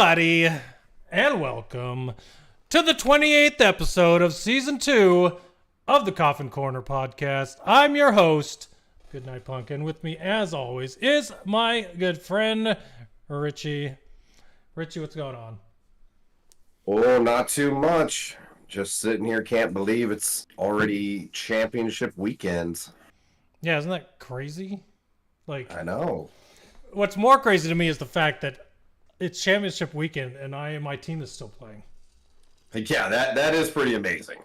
everybody, and welcome to the 28th episode of Season 2 of the Coffin Corner Podcast. I'm your host, GoodNightPunk, and with me, as always, is my good friend, Richie. Richie, what's going on? Oh, not too much. Just sitting here, can't believe it's already championship weekend. Yeah, isn't that crazy? I know. What's more crazy to me is the fact that it's championship weekend and my team is still playing. Yeah, that is pretty amazing.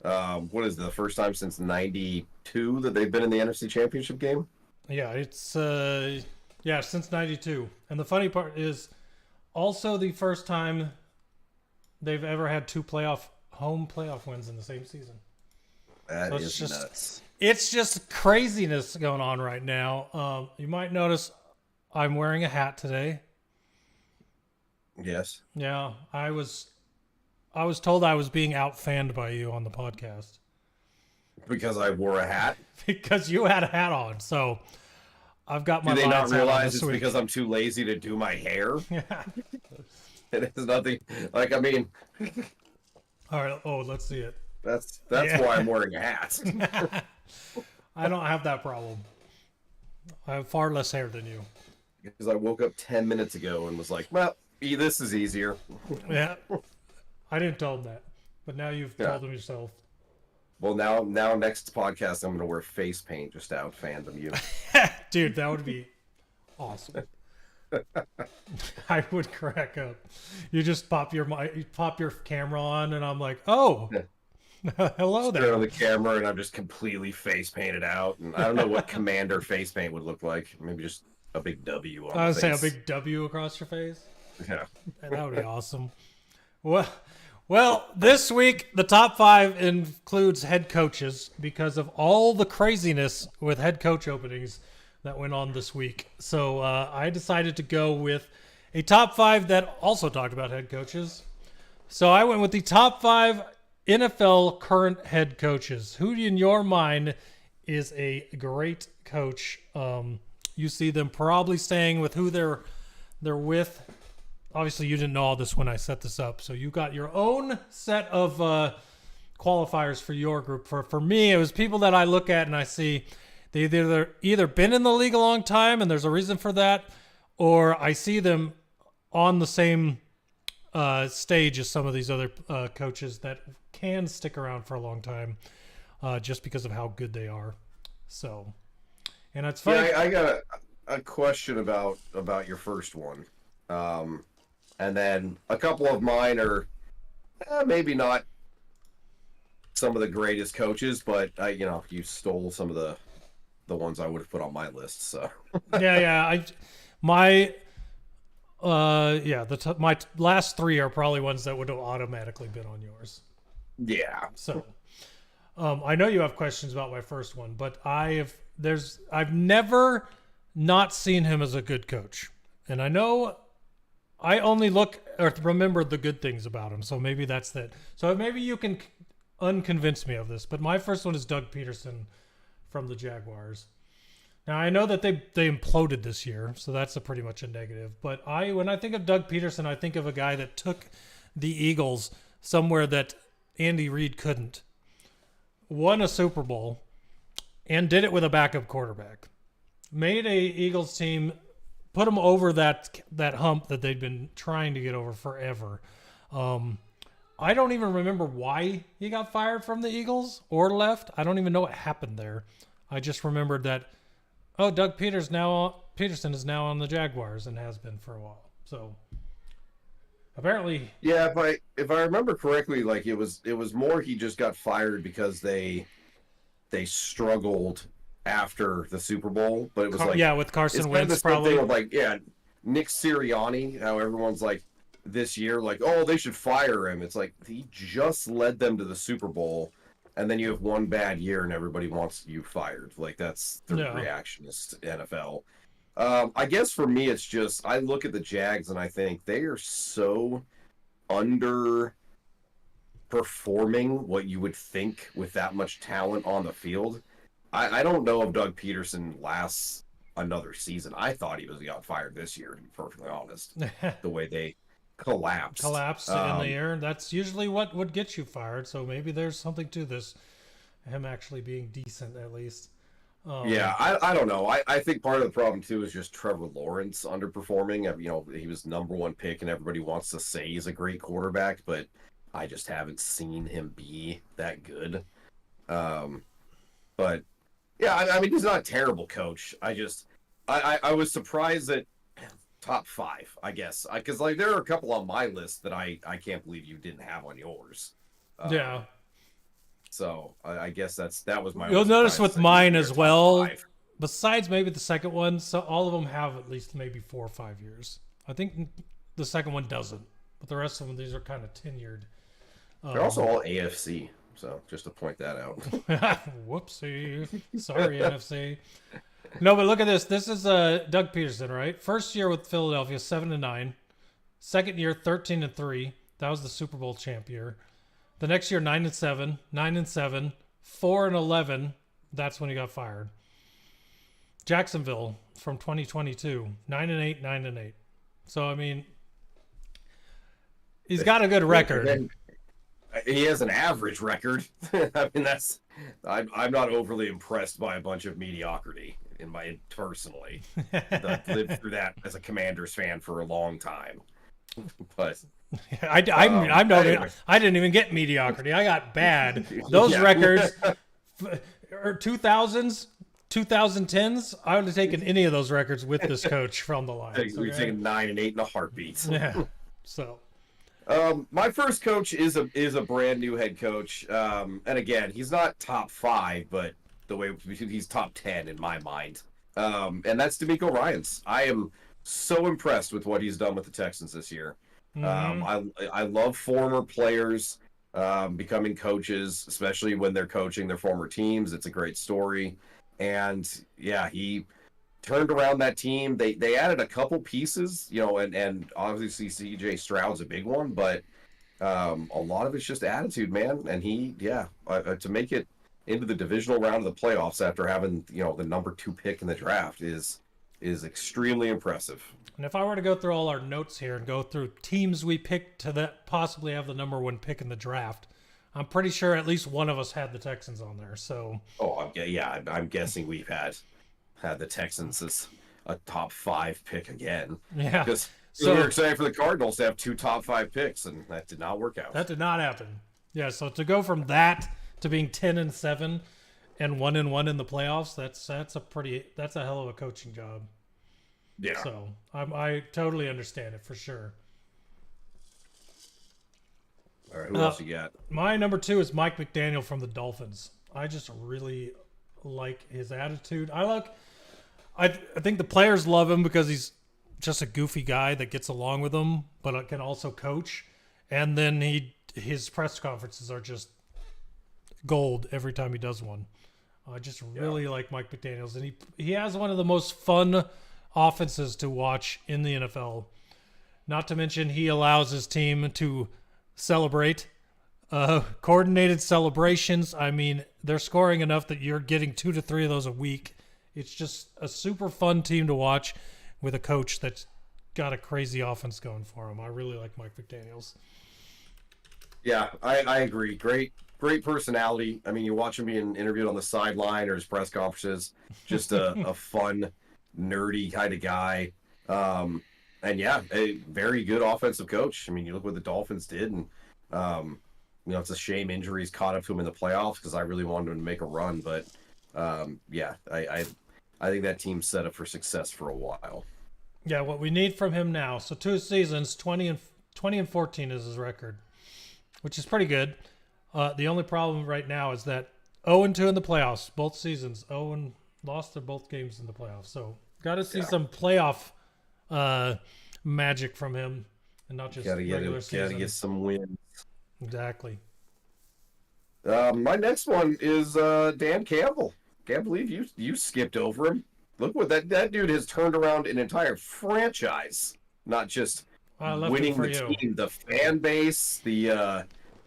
What is the first time since '92 that they've been in the NFC Championship game? Yeah, it's since '92. And the funny part is also the first time they've ever had two home playoff wins in the same season. That is nuts. It's just craziness going on right now. You might notice I'm wearing a hat today. Yes. Yeah, I was told I was being out-fanned by you on the podcast. Because I wore a hat? Because you had a hat on, so I've got my. Do they not realize it's week. Because I'm too lazy to do my hair? Yeah. It is nothing. All right. Oh, let's see it. That's why I'm wearing a hat. I don't have that problem. I have far less hair than you. Because I woke up 10 minutes ago and was like, well, this is easier. Yeah. I didn't tell him that, but now you've told him yourself. Well, now next podcast, I'm going to wear face paint just to out-fandom you. Dude, that would be awesome. I would crack up. You just pop your camera on, and I'm like, oh, hello there. Stare on the camera, and I'm just completely face painted out. And I don't know what Commander face paint would look like. Maybe just a big W on I would the say a face. big W across your face. Yeah. That would be awesome. Well, this week, the top 5 includes head coaches because of all the craziness with head coach openings that went on this week. So I decided to go with a top 5 that also talked about head coaches. So I went with the top 5 NFL current head coaches. Who in your mind is a great coach? You see them probably staying with who they're with. Obviously, you didn't know all this when I set this up, so you got your own set of qualifiers for your group. For me, it was people that I look at and I see they've either been in the league a long time, and there's a reason for that, or I see them on the same stage as some of these other coaches that can stick around for a long time just because of how good they are. So, and it's funny. Yeah, I got a question about your first one. And then a couple of mine are maybe not some of the greatest coaches, but you stole some of the ones I would have put on my list. So my last 3 are probably ones that would have automatically been on yours. Yeah. So I know you have questions about my first one, but I've never not seen him as a good coach, and I know. I only look or remember the good things about him, so maybe that's that. So maybe you can unconvince me of this, but my first one is Doug Peterson from the Jaguars. Now, I know that they imploded this year, so that's pretty much a negative. But when I think of Doug Peterson, I think of a guy that took the Eagles somewhere that Andy Reid couldn't, won a Super Bowl, and did it with a backup quarterback. Made a Eagles team, put them over that hump that they'd been trying to get over forever. I don't even remember why he got fired from the Eagles or left. I don't even know what happened there. I just remembered that, Doug Peterson is now on the Jaguars and has been for a while. So apparently, yeah. If I remember correctly, like it was more he just got fired because they struggled after the Super Bowl, but it was with Carson Wentz it's probably. Thing of Nick Sirianni, how everyone's like this year, they should fire him. It's like he just led them to the Super Bowl, and then you have one bad year and everybody wants you fired. Like that's the reactionist NFL. I guess for me, it's just I look at the Jags and I think they are so underperforming what you would think with that much talent on the field. I don't know if Doug Peterson lasts another season. I thought he got fired this year, to be perfectly honest. The way collapsed. In the air. That's usually what would get you fired. So maybe there's something to this. Him actually being decent, at least. Yeah, I don't know. I think part of the problem too is just Trevor Lawrence underperforming. You know, he was #1 pick, and everybody wants to say he's a great quarterback, but I just haven't seen him be that good. But yeah, I mean, he's not a terrible coach. I was surprised that top 5, I guess, because like there are a couple on my list that I can't believe you didn't have on yours. Yeah. So I guess that was my. You'll notice with mine as well. 5. Besides maybe the second one, so all of them have at least maybe 4 or 5 years. I think the second one doesn't, but the rest of them, these are kind of tenured. They're also all AFC, so just to point that out. Whoopsie, sorry NFC. No, but look at this. This is Doug Peterson, right? First year with Philadelphia, 7-9. Second year, 13-3. That was the Super Bowl champ year. The next year, 9-7, 9-7, 4-11. That's when he got fired. Jacksonville from 2022, 9-8, 9-8. So I mean, he's got a good record. He has an average record. I mean, I'm not overly impressed by a bunch of mediocrity personally. I've lived through that as a Commanders fan for a long time, but. I didn't even get mediocrity. I got bad. Those records, or 2000s, 2010s. I would have taken any of those records with this coach from the Lions. We've taken 9 and 8 in a heartbeat. Yeah. So, my first coach is a brand new head coach, and again, he's not top 5, but the way he's top 10 in my mind, and that's DeMeco Ryans. I am so impressed with what he's done with the Texans this year. I love former players becoming coaches, especially when they're coaching their former teams. It's a great story, and yeah, he turned around that team. They added a couple pieces, you know, and obviously CJ Stroud's a big one, but a lot of it's just attitude, man. And to make it into the divisional round of the playoffs after having, you know, the #2 pick in the draft is extremely impressive. And if I were to go through all our notes here and go through teams we picked to that possibly have the #1 pick in the draft, I'm pretty sure at least one of us had the Texans on there. So. Oh yeah, I'm guessing we've had the Texans as a top 5 pick again. Yeah. Because we were excited for the Cardinals to have 2 top 5 picks, and that did not work out. That did not happen. Yeah. So to go from that to being 10-7 and 1-1 in the playoffs, that's a hell of a coaching job. Yeah. So I totally understand it for sure. All right, who else you got? My #2 is Mike McDaniel from the Dolphins. I just really like his attitude. I think the players love him because he's just a goofy guy that gets along with them, but can also coach. And then his press conferences are just gold every time he does one. I just really like Mike McDaniels, and he has one of the most fun offenses to watch in the NFL. Not to mention he allows his team to celebrate, coordinated celebrations. I mean, they're scoring enough that you're getting 2 to 3 of those a week. It's just a super fun team to watch with a coach that's got a crazy offense going for him. I really like Mike McDaniels. Yeah, I agree. Great personality. I mean, you watch him being interviewed on the sideline or his press conferences. Just a fun, nerdy kind of guy. And yeah, a very good offensive coach. I mean, you look what the Dolphins did, and you know, it's a shame injuries caught up to him in the playoffs because I really wanted him to make a run. But yeah, I think that team's set up for success for a while. Yeah, what we need from him now. So 2 seasons, 20-14 is his record, which is pretty good. The only problem right now is that 0-2 in the playoffs, both seasons. 0 lost their both games in the playoffs. So got to see some playoff magic from him, and not just regular season. Gotta get some wins. Exactly. My next one is Dan Campbell. Can't believe you skipped over him. Look what that dude has turned around an entire franchise. Not just winning the team, the fan base,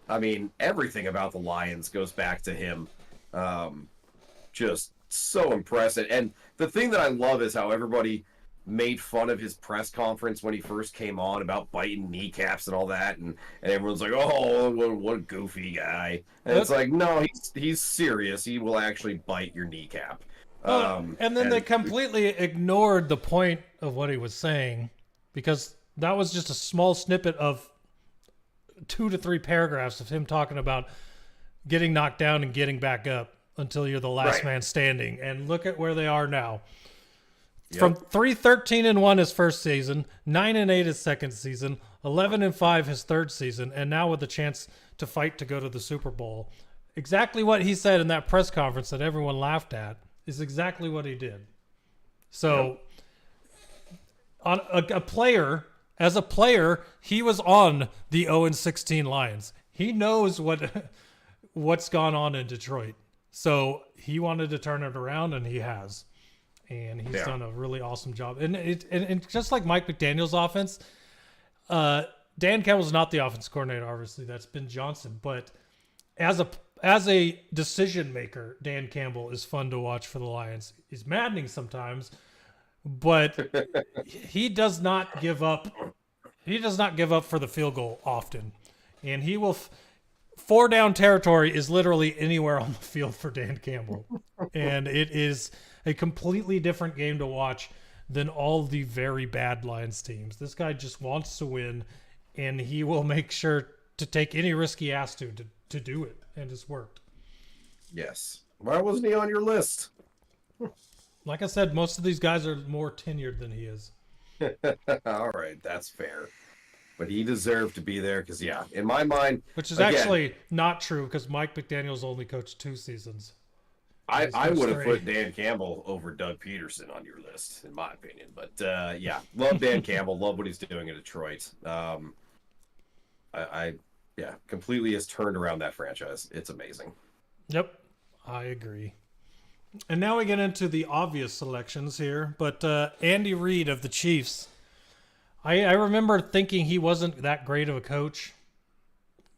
I mean, everything about the Lions goes back to him. Just so impressive. And the thing that I love is how everybody made fun of his press conference when he first came on about biting kneecaps and all that, and everyone's like, "Oh, what a goofy guy!" And it's like, no, he's serious. He will actually bite your kneecap. And then they completely ignored the point of what he was saying, because that was just a small snippet of 2 to 3 paragraphs of him talking about getting knocked down and getting back up until you're the last man standing. And look at where they are now. Yep. From 3-13-1 his first season, 9-8 his second season, 11-5 his third season, and now with the chance to fight to go to the Super Bowl. Exactly what he said in that press conference that everyone laughed at is exactly what he did. So, on a player, as a player, he was on the 0-16 Lions. He knows what's gone on in Detroit. So he wanted to turn it around, and he has. And he's done a really awesome job. And just like Mike McDaniel's offense, Dan Campbell's not the offense coordinator, obviously. That's Ben Johnson. But as a decision maker, Dan Campbell is fun to watch for the Lions. He's maddening sometimes, but he does not give up. He does not give up for the field goal often. And he will 4-down territory is literally anywhere on the field for Dan Campbell. And it is a completely different game to watch than all the very bad Lions teams. This guy just wants to win, and he will make sure to take any risk he has to do it, and it's worked. Yes. Why wasn't he on your list? Like I said, most of these guys are more tenured than he is. All right, that's fair. But he deserved to be there because, in my mind... Which is actually not true, because Mike McDaniel's only coached 2 seasons. I would have put Dan Campbell over Doug Peterson on your list, in my opinion. But, love Dan Campbell. Love what he's doing in Detroit. Completely has turned around that franchise. It's amazing. Yep, I agree. And now we get into the obvious selections here. But Andy Reid of the Chiefs, I remember thinking he wasn't that great of a coach.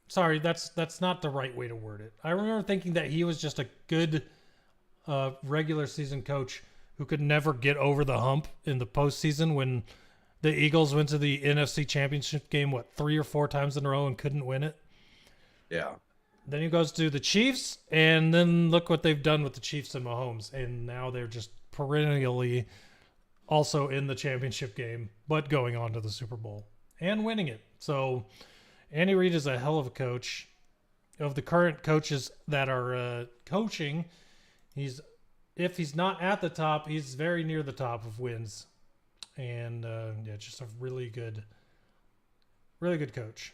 Sorry, that's not the right way to word it. I remember thinking that he was just a good regular season coach who could never get over the hump in the postseason when the Eagles went to the NFC Championship game, 3 or 4 times in a row and couldn't win it. Yeah. Then he goes to the Chiefs, and then look what they've done with the Chiefs and Mahomes. And now they're just perennially also in the championship game, but going on to the Super Bowl and winning it. So Andy Reid is a hell of a coach. Of the current coaches that are coaching, if he's not at the top, he's very near the top of wins. And just a really good coach.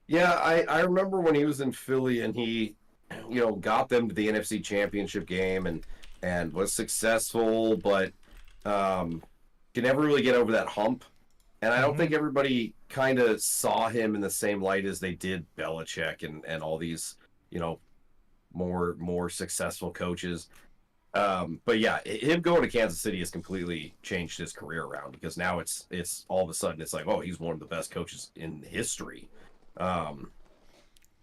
Yeah, I remember when he was in Philly and he, got them to the NFC Championship game and was successful, but could never really get over that hump. And I don't think everybody kind of saw him in the same light as they did Belichick and all these, more successful coaches. But yeah, him going to Kansas City has completely changed his career around, because now it's all of a sudden it's like, oh, he's one of the best coaches in history.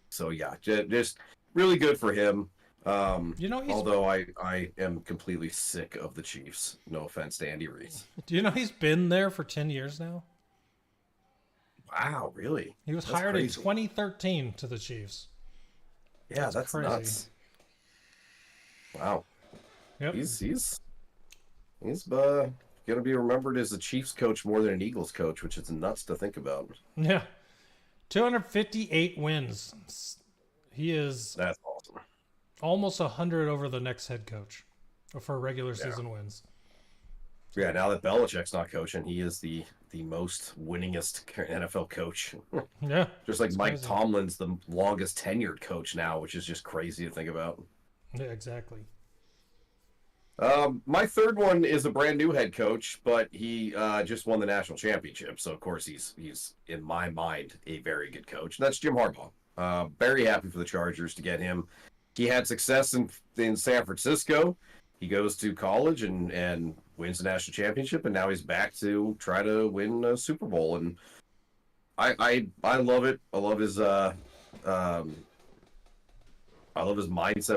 So yeah, just really good for him. Although I am completely sick of the Chiefs. No offense to Andy Reid. Do you know he's been there for 10 years now? Wow, really? He was hired in 2013 to the Chiefs. Yeah, that's crazy. Nuts. Wow. Yep. He's gonna be remembered as a Chiefs coach more than an Eagles coach, which is nuts to think about. Yeah. 258 wins. That's awesome. Almost 100 over the next head coach for regular season wins. Yeah, now that Belichick's not coaching, he is the most winningest NFL coach. Yeah. Just like Mike crazy. Tomlin's the longest tenured coach now, which is just crazy to think about. Yeah, exactly. My third one is a brand new head coach, but he just won the national championship. So, of course, he's in my mind, a very good coach. And that's Jim Harbaugh. Very happy for the Chargers to get him. He had success in San Francisco. He goes to college and wins the national championship, and now he's back to try to win a Super Bowl. And I love it. I love his mindset.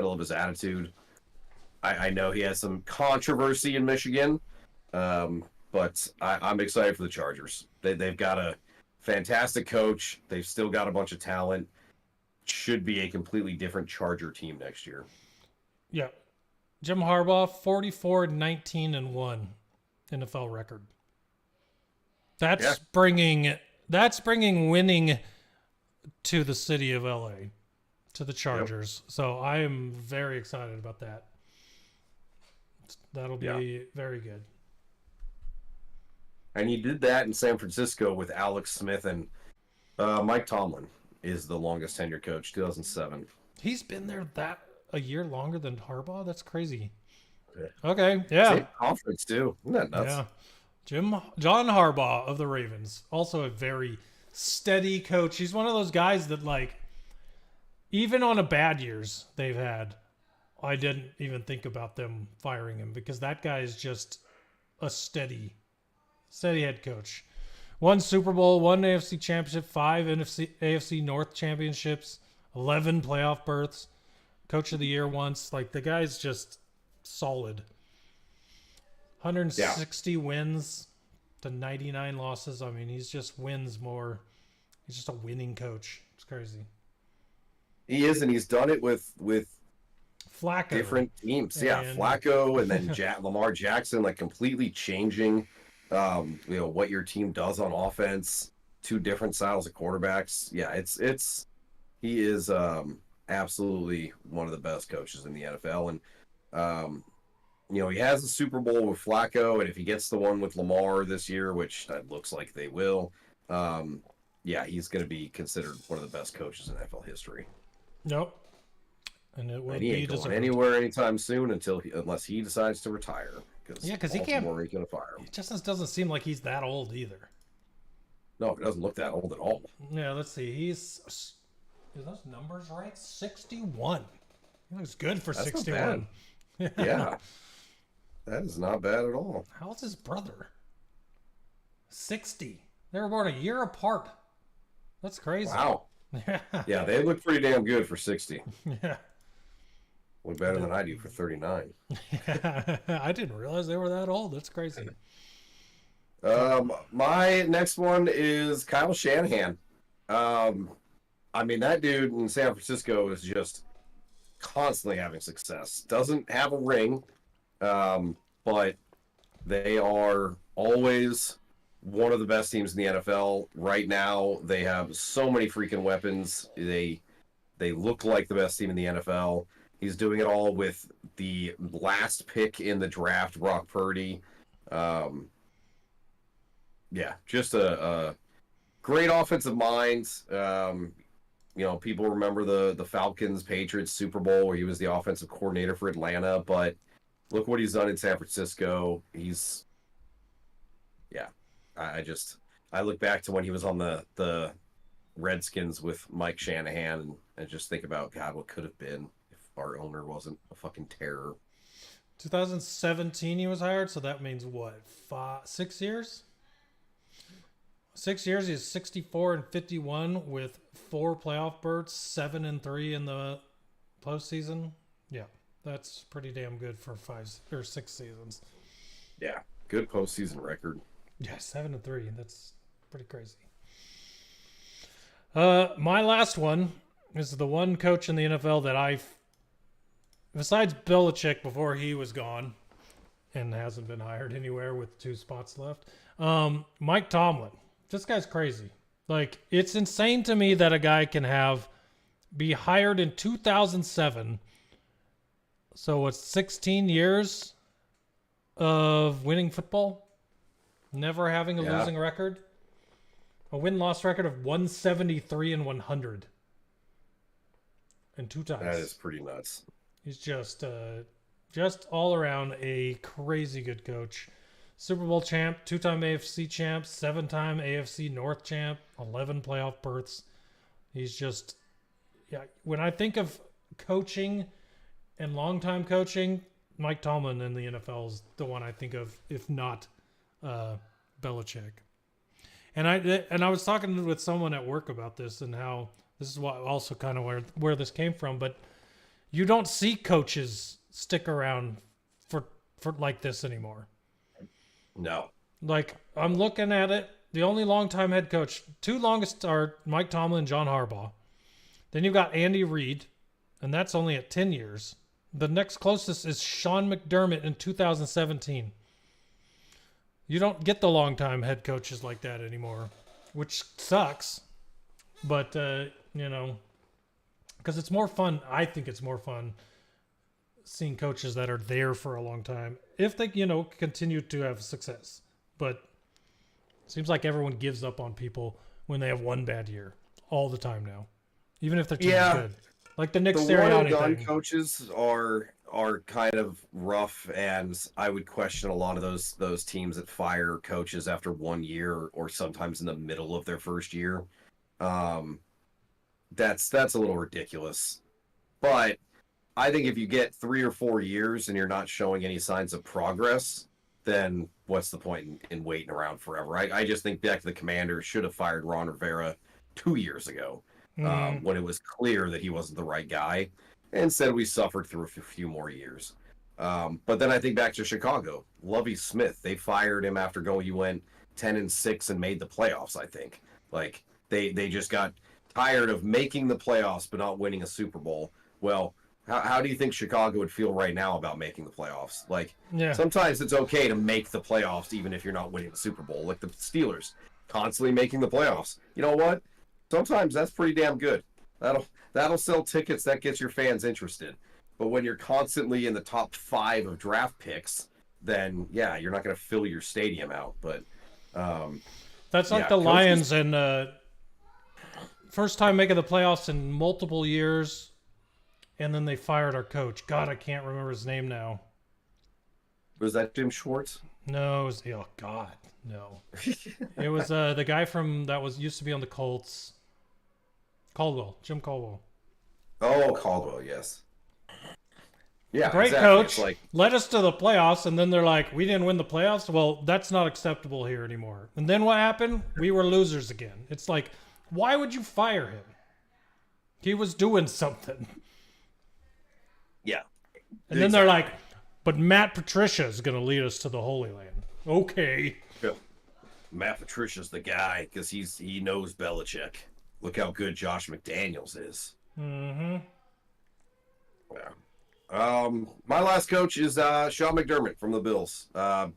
I love his attitude. I know he has some controversy in Michigan, But I'm excited for the Chargers. They've got a fantastic coach. They've still got a bunch of talent. Should be a completely different Charger team next year. Yeah. Jim Harbaugh, 44-19-1 NFL record. That's bringing winning to the city of LA, to the Chargers. Yep. So I am very excited about that. That'll be very good. And he did that in San Francisco with Alex Smith, and Mike Tomlin is the longest tenured coach, 2007. He's been there a year longer than Harbaugh? That's crazy. Okay, yeah. Same conference, too. Isn't that nuts? Yeah. John Harbaugh of the Ravens, also a very steady coach. He's one of those guys that, like, even on a bad years they've had, I didn't even think about them firing him because that guy is just a steady head coach. 1 Super Bowl, 1 AFC Championship, 5 AFC North Championships, 11 playoff berths, Coach of the Year once. Like, the guy's just solid. 160 wins to 99 losses. I mean, he's just wins more. He's just a winning coach. It's crazy. He is, and he's done it with Flacco. Different teams. Yeah, Flacco and then Lamar Jackson, like completely changing what your team does on offense, 2 different styles of quarterbacks. Yeah, he is absolutely one of the best coaches in the NFL. And he has a Super Bowl with Flacco, and if he gets the one with Lamar this year, which it looks like they will, he's going to be considered one of the best coaches in NFL history. Nope. And it will he ain't going anywhere anytime soon unless he decides to retire. Because he can't. He's going to fire him. It just doesn't seem like he's that old either. No, he doesn't look that old at all. Yeah, let's see. Is those numbers right? 61. He looks good for 61. Yeah. That is not bad at all. How's his brother? 60. They were born a year apart. That's crazy. Wow. Yeah, they look pretty damn good for 60. Yeah. Way better than I do for 39. I didn't realize they were that old. That's crazy. My next one is Kyle Shanahan. That dude in San Francisco is just constantly having success. Doesn't have a ring, but they are always one of the best teams in the NFL. Right now, they have so many freaking weapons. They look like the best team in the NFL. He's doing it all with the last pick in the draft, Brock Purdy. Just a great offensive mind. People remember the Falcons-Patriots Super Bowl where he was the offensive coordinator for Atlanta, but look what he's done in San Francisco. I look back to when he was on the Redskins with Mike Shanahan and just think about, God, what could have been if our owner wasn't a fucking terror. 2017 he was hired, so that means what? 6 years? 6 years, he's 64-51 with 4 playoff berths, 7-3 in the postseason. Yeah, that's pretty damn good for 5 or 6 seasons. Yeah, good postseason record. Yeah, 7-3. That's pretty crazy. My last one is the one coach in the NFL that besides Belichick before he was gone and hasn't been hired anywhere with 2 spots left, Mike Tomlin. This guy's crazy. Like, it's insane to me that a guy can be hired in 2007. So what's 16 years of winning football? Never having a losing record? A win-loss record of 173-100. And 2 times. That is pretty nuts. He's just all around a crazy good coach. Super Bowl champ, 2-time AFC champ, 7-time AFC North champ, 11 playoff berths. He's just, when I think of coaching and long-time coaching, Mike Tomlin in the NFL is the one I think of, if not Belichick. And I was talking with someone at work about this and how this is what also kind of where this came from, but you don't see coaches stick around for like this anymore. No. Like, I'm looking at it. The only long-time head coach, two longest are Mike Tomlin and John Harbaugh. Then you've got Andy Reid, and that's only at 10 years. The next closest is Sean McDermott in 2017. You don't get the long-time head coaches like that anymore, which sucks. But, because it's more fun. I think it's more fun seeing coaches that are there for a long time if they, continue to have success. But it seems like everyone gives up on people when they have one bad year all the time now, even if their team is good. Like the Nick Sirianni one-and-done thing. coaches are kind of rough, and I would question a lot of those teams that fire coaches after 1 year or sometimes in the middle of their first year. That's a little ridiculous. But I think if you get 3 or 4 years and you're not showing any signs of progress, then what's the point in waiting around forever? I just think back to the Commanders should have fired Ron Rivera 2 years ago when it was clear that he wasn't the right guy. Instead, we suffered through a few more years. But then I think back to Chicago. Lovie Smith, they fired him after he went 10-6 and made the playoffs, I think. Like, they just got tired of making the playoffs but not winning a Super Bowl. Well, how do you think Chicago would feel right now about making the playoffs? Like, sometimes it's okay to make the playoffs even if you're not winning the Super Bowl. Like the Steelers, constantly making the playoffs. You know what? Sometimes that's pretty damn good. That'll sell tickets. That gets your fans interested. But when you're constantly in the top 5 of draft picks, then, you're not going to fill your stadium out. But that's like the Lions and first time making the playoffs in multiple years. And then they fired our coach. God, I can't remember his name now. Was that Jim Schwartz? No, it was, oh God, no. It was the guy used to be on the Colts. Jim Caldwell. Oh, Caldwell, yes. Yeah, great exactly. coach. Led us to the playoffs, and then they're like, we didn't win the playoffs? Well, that's not acceptable here anymore. And then what happened? We were losers again. It's like, why would you fire him? He was doing something. Yeah. And then they're like, but Matt Patricia is going to lead us to the Holy Land. Okay. Yeah. Matt Patricia's the guy because he knows Belichick. Look how good Josh McDaniels is. Mm-hmm. Yeah. My last coach is Sean McDermott from the Bills.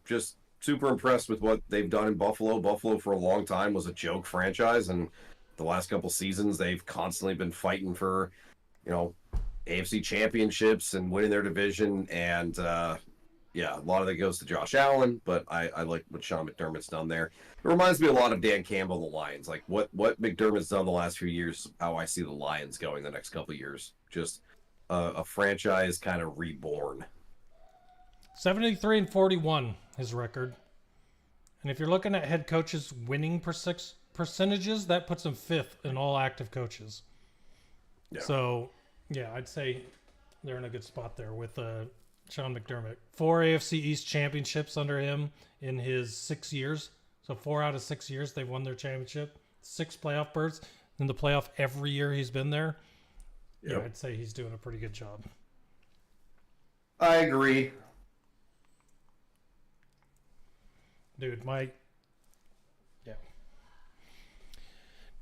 Just super impressed with what they've done in Buffalo. Buffalo for a long time was a joke franchise, and the last couple seasons they've constantly been fighting for, AFC Championships and winning their division, and a lot of that goes to Josh Allen, but I like what Sean McDermott's done there. It reminds me a lot of Dan Campbell and the Lions, like what McDermott's done the last few years, how I see the Lions going the next couple of years. Just a franchise kind of reborn. 73-41 his record. And if you're looking at head coaches winning percentages, that puts him 5th in all active coaches. Yeah. So, I'd say they're in a good spot there with Sean McDermott. 4 AFC East championships under him in his 6 years. So 4 out of 6 years they've won their championship. 6 playoff berths in the playoff every year he's been there. Yep. Yeah, I'd say he's doing a pretty good job. I agree. Dude,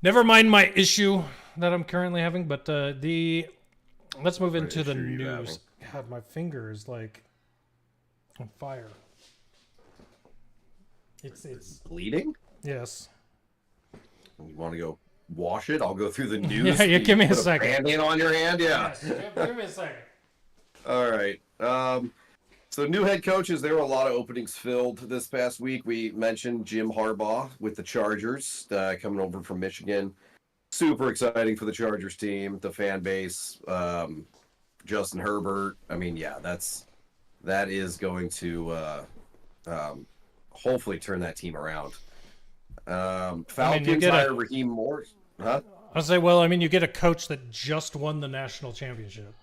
never mind my issue that I'm currently having, but let's move into the news. God, my finger is like on fire. It's bleeding? Yes. You want to go wash it? I'll go through the news. Yeah, give me a second. Band-aid on your hand? Yeah. Yes, give me a second. All right. So new head coaches, there were a lot of openings filled this past week. We mentioned Jim Harbaugh with the Chargers coming over from Michigan. Super exciting for the Chargers team, the fan base, Justin Herbert. I mean, that is going to hopefully turn that team around. Falcons hire Raheem Morris. Huh? I'll say, you get a coach that just won the national championship.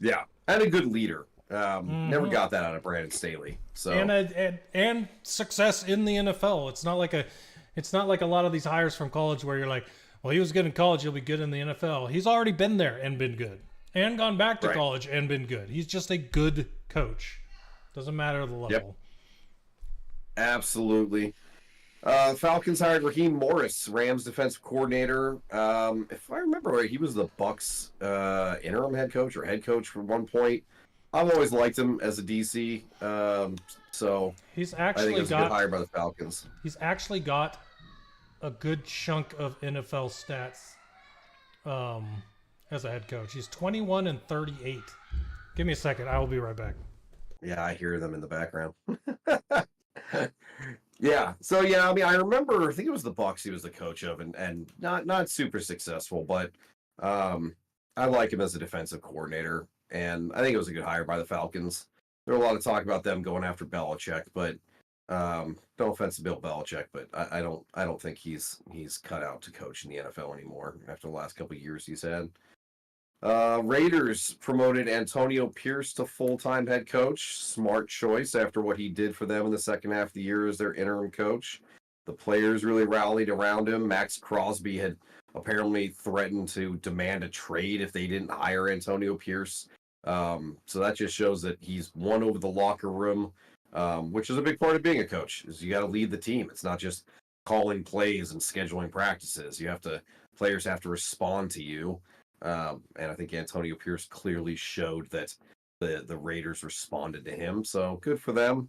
Yeah, and a good leader. Never got that out of Brandon Staley. So and success in the NFL. It's not like a lot of these hires from college where you're like, well, he was good in college, he'll be good in the NFL. He's already been there and been good, and gone back to college and been good. He's just a good coach. Doesn't matter the level. Absolutely. Falcons hired Raheem Morris, Rams defensive coordinator. If I remember right, he was the Bucks interim head coach or head coach for one point. I've always liked him as a DC, so He's I think it actually was a good got hire by the Falcons. he's actually got a good chunk of NFL stats as a head coach. He's 21-38. Give me a second. I will be right back. Yeah, I hear them in the background. Yeah, so yeah, I mean, I remember. I think it was the Bucks he was the coach of, and not super successful, but I like him as a defensive coordinator, and I think it was a good hire by the Falcons. There were a lot of talk about them going after Belichick, but no offense to Bill Belichick, but I don't think he's cut out to coach in the NFL anymore after the last couple of years he's had. Raiders promoted Antonio Pierce to full-time head coach. Smart choice after what he did for them in the second half of the year as their interim coach. The players really rallied around him. Max Crosby had apparently threatened to demand a trade if they didn't hire Antonio Pierce. So that just shows that he's won over the locker room, which is a big part of being a coach. Is you got to lead the team. It's not just calling plays and scheduling practices. Players have to respond to you. And I think Antonio Pierce clearly showed that the Raiders responded to him. So good for them.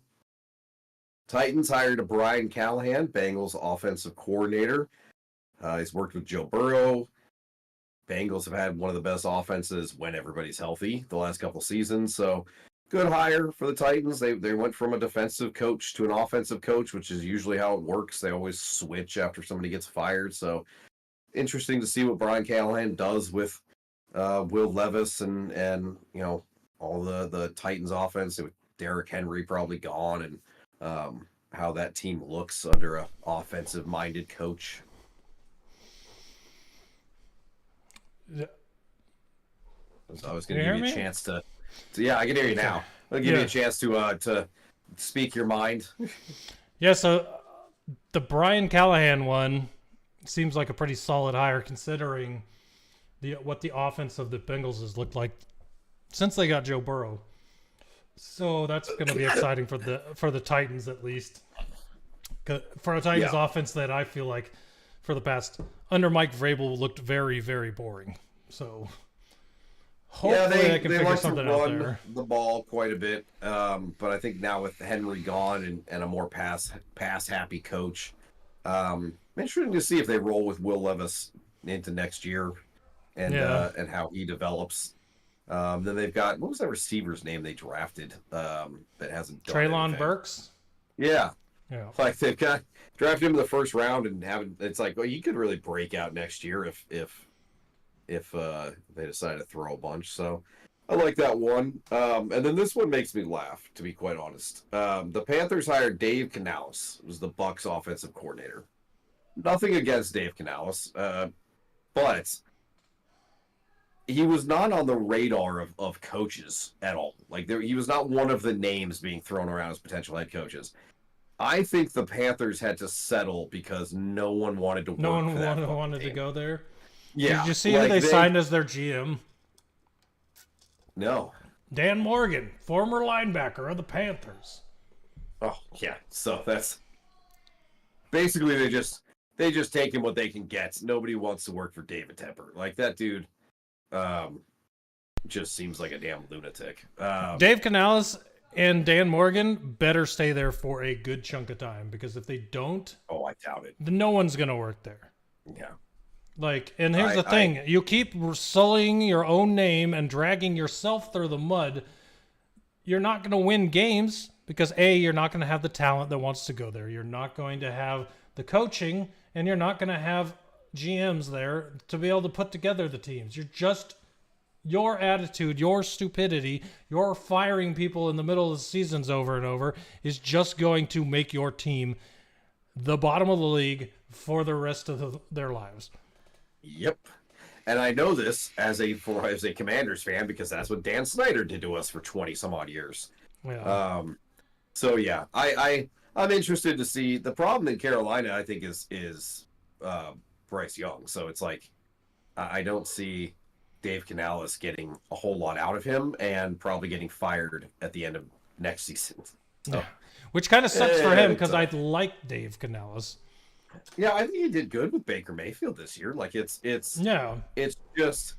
Titans hired a Brian Callahan, Bengals offensive coordinator. He's worked with Joe Burrow. Bengals have had one of the best offenses when everybody's healthy the last couple seasons. So good hire for the Titans. They went from a defensive coach to an offensive coach, which is usually how it works. They always switch after somebody gets fired. So interesting to see what Brian Callahan does with Will Levis and all the Titans offense with Derrick Henry probably gone, and how that team looks under a offensive minded coach. Yeah. So I was going to give you a chance to yeah, I can hear you now. I'll give you a chance to speak your mind. Yeah, so the Brian Callahan one seems like a pretty solid hire considering what the offense of the Bengals has looked like since they got Joe Burrow. So that's going to be exciting for the Titans at least. For a Titans offense that I feel like for the past under Mike Vrabel looked very, very boring. So hopefully I can figure something out there. The ball quite a bit, but I think now with Henry gone and a more pass happy coach, interesting to see if they roll with Will Levis into next year and how he develops. Then they've got, what was that receiver's name they drafted that hasn't done Treylon anything? Burks? Yeah. Yeah. Like they've drafted him in the first round and it's like, well, you could really break out next year if they decide to throw a bunch. So I like that one. And then this one makes me laugh, to be quite honest. The Panthers hired Dave Canales, who's the Bucs offensive coordinator. Nothing against Dave Canales, but he was not on the radar of coaches at all. Like he was not one of the names being thrown around as potential head coaches. I think the Panthers had to settle because no one wanted to work. No one wanted to go there. Yeah. Did you see who they signed as their GM? No. Dan Morgan, former linebacker of the Panthers. Oh yeah. So that's basically they just taking what they can get. Nobody wants to work for David Tepper. Like that dude just seems like a damn lunatic. Dave Canales and Dan Morgan better stay there for a good chunk of time because if they don't, I doubt it. Then no one's going to work there. Yeah. Like, and here's the thing. You keep sullying your own name and dragging yourself through the mud. You're not going to win games because A, you're not going to have the talent that wants to go there. You're not going to have the coaching and you're not going to have GMs there to be able to put together the teams. Your attitude, your stupidity, your firing people in the middle of the seasons over and over is just going to make your team the bottom of the league for the rest of their lives. Yep. And I know this as a Commanders fan because that's what Dan Snyder did to us for 20 some odd years. Yeah. So yeah, I'm interested to see. The problem in Carolina, I think, is Bryce Young. So it's like I don't see Dave Canales getting a whole lot out of him and probably getting fired at the end of next season. So, Which kind of sucks for him because it's, I like Dave Canales. yeah, I think he did good with Baker Mayfield this year. Like it's Yeah. just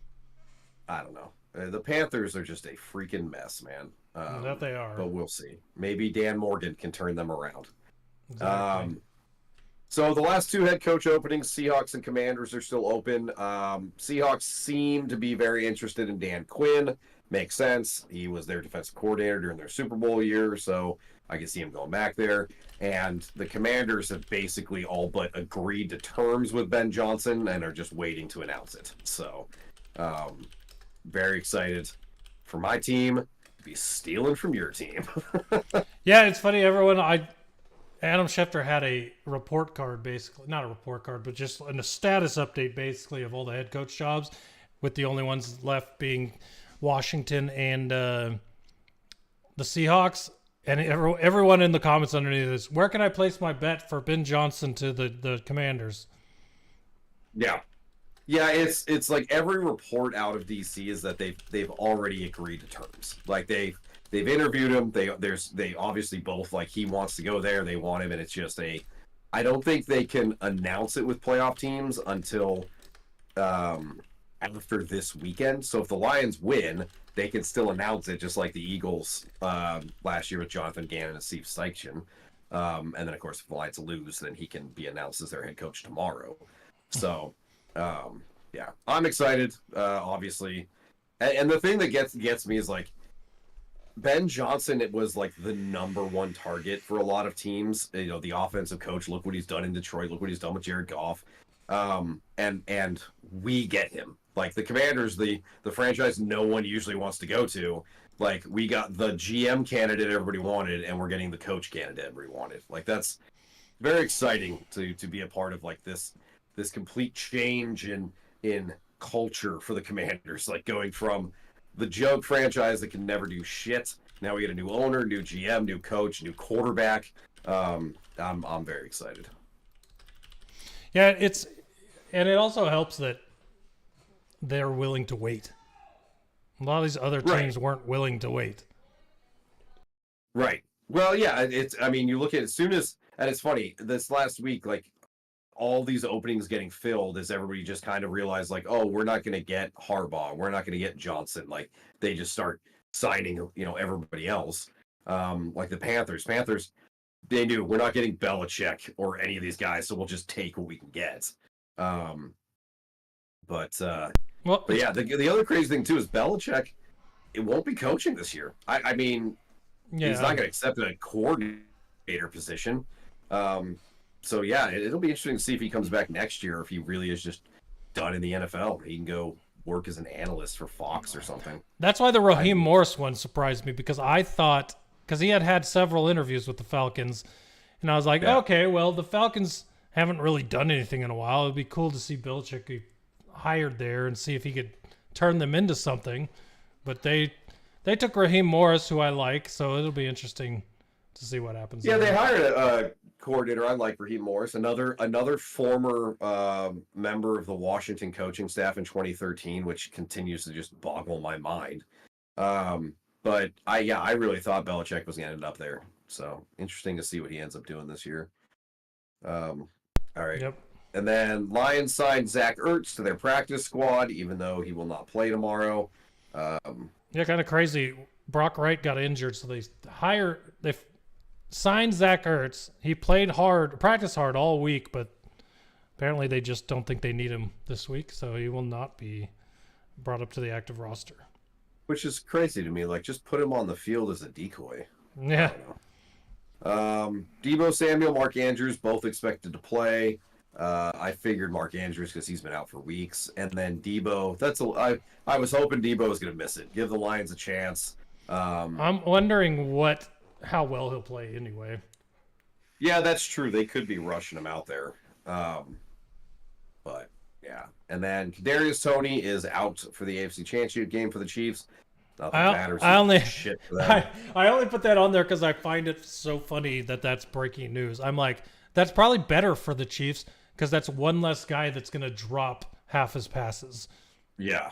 I don't know. The Panthers are just a freaking mess, man. That they are. But we'll see. Maybe Dan Morgan can turn them around. Exactly. So the last two head coach openings, Seahawks and Commanders, are still open. Seahawks seem to be very interested in Dan Quinn. Makes sense. He was their defensive coordinator during their Super Bowl year, so I can see him going back there. And the Commanders have basically all but agreed to terms with Ben Johnson and are just waiting to announce it. So, very excited for my team to be stealing from your team. Yeah, it's funny. Adam Schefter had a report card, basically, not a report card, but just a status update, basically, of all the head coach jobs, with the only ones left being Washington and the Seahawks. And everyone in the comments underneath this, where can I place my bet for Ben Johnson to the Commanders? Yeah. Yeah, it's like every report out of DC is that they've already agreed to terms. Like they've interviewed him. They obviously both, like, he wants to go there. They want him, and it's just I don't think they can announce it with playoff teams until after this weekend. So if the Lions win, they can still announce it, just like the Eagles last year with Jonathan Gannon and Steve Steichen. And then, of course, if the Lions lose, then he can be announced as their head coach tomorrow. So, yeah, I'm excited, obviously. And the thing that gets me is, like, Ben Johnson, it was like the number one target for a lot of teams. You know, the offensive coach, look what he's done in Detroit, look what he's done with Jared Goff. And we get him. Like the Commanders, the franchise no one usually wants to go to. Like, we got the GM candidate everybody wanted, and we're getting the coach candidate everybody wanted. Like, that's very exciting to be a part of, like, this complete change in culture for the Commanders. Like, going from the joke franchise that can never do shit. Now we get a new owner, new GM, new coach, new quarterback. I'm very excited. Yeah, it also helps that they're willing to wait. A lot of these other teams weren't willing to wait. Right. Well, yeah, I mean, you look at it as soon as, and it's funny, this last week, like, all these openings getting filled as everybody just kind of realized, like, oh, we're not going to get Harbaugh, we're not going to get Johnson. Like, they just start signing, you know, everybody else. Like the Panthers, they knew we're not getting Belichick or any of these guys, so we'll just take what we can get. But yeah, the other crazy thing too is Belichick, it won't be coaching this year. I mean, yeah, he's not going to accept a coordinator position. So yeah, it'll be interesting to see if he comes back next year, or if he really is just done in the NFL. He can go work as an analyst for Fox or something. That's why the Raheem Morris one surprised me, because I thought, because he had several interviews with the Falcons, and I was like, okay, well, the Falcons haven't really done anything in a while. It'd be cool to see Belichick be hired there and see if he could turn them into something. But they took Raheem Morris, who I like, so it'll be interesting to see what happens. Yeah, they hired a coordinator. I like Raheem Morris, another former member of the Washington coaching staff in 2013, which continues to just boggle my mind. But I really thought Belichick was going to end up there. So interesting to see what he ends up doing this year. All right. Yep. And then Lions signed Zach Ertz to their practice squad, even though he will not play tomorrow. Yeah, kind of crazy. Brock Wright got injured, so they signed Zach Ertz. He practiced hard all week, but apparently they just don't think they need him this week, so he will not be brought up to the active roster. Which is crazy to me. Like, just put him on the field as a decoy. Yeah. Deebo Samuel, Mark Andrews, both expected to play. I figured Mark Andrews because he's been out for weeks, and then Deebo. I was hoping Deebo was going to miss it. Give the Lions a chance. I'm wondering how well he'll play anyway. Yeah, that's true. They could be rushing him out there. But yeah, and then Kadarius Toney is out for the AFC Championship game for the Chiefs. Nothing matters. I only I put that on there because I find it so funny that that's breaking news. I'm like, that's probably better for the Chiefs because that's one less guy that's going to drop half his passes. Yeah,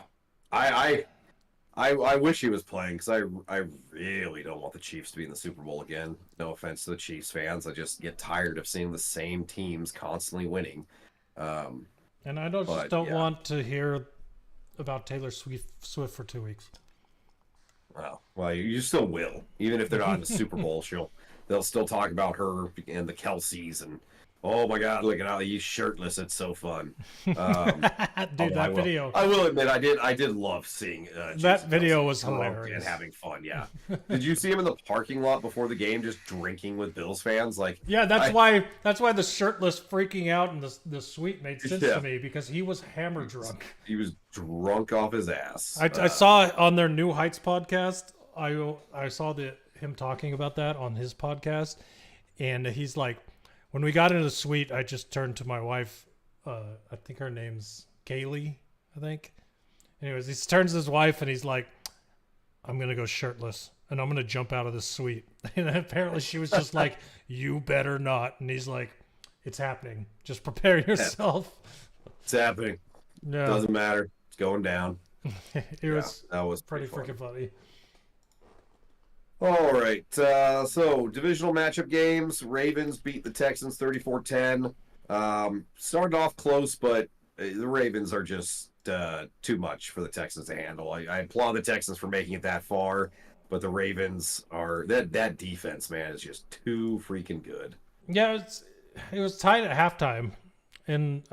I wish he was playing because I really don't want the Chiefs to be in the Super Bowl again. No offense to the Chiefs fans, I just get tired of seeing the same teams constantly winning. Um, And I don't just but don't yeah, want to hear about Taylor Swift for 2 weeks. well, you still will, even if they're not in the Super Bowl. They'll still talk about her and the Kelseys and oh my God, look at how he's shirtless. It's so fun. Dude, that video. I will admit, I did love seeing That video Kelce was drunk hilarious and having fun. Yeah. Did you see him in the parking lot before the game, just drinking with Bills fans? Like, Yeah, that's why the shirtless freaking out in the suite made sense to me because he was hammer drunk. He was drunk off his ass. I saw on their New Heights podcast. I saw him talking about that on his podcast, and he's like, when we got into the suite, I just turned to my wife. I think her name's Kaylee. I think. Anyways, he turns to his wife and he's like, "I'm gonna go shirtless and I'm gonna jump out of this suite." And apparently she was just like, "You better not." And he's like, "It's happening. Just prepare yourself." It's happening. Yeah. Doesn't matter. It's going down. That was pretty fun. freaking funny. All right. So, divisional matchup games. Ravens beat the Texans 34-10. Started off close, but the Ravens are just too much for the Texans to handle. I applaud the Texans for making it that far, but the Ravens are that defense, man, is just too freaking good. Yeah, it was tight at halftime, and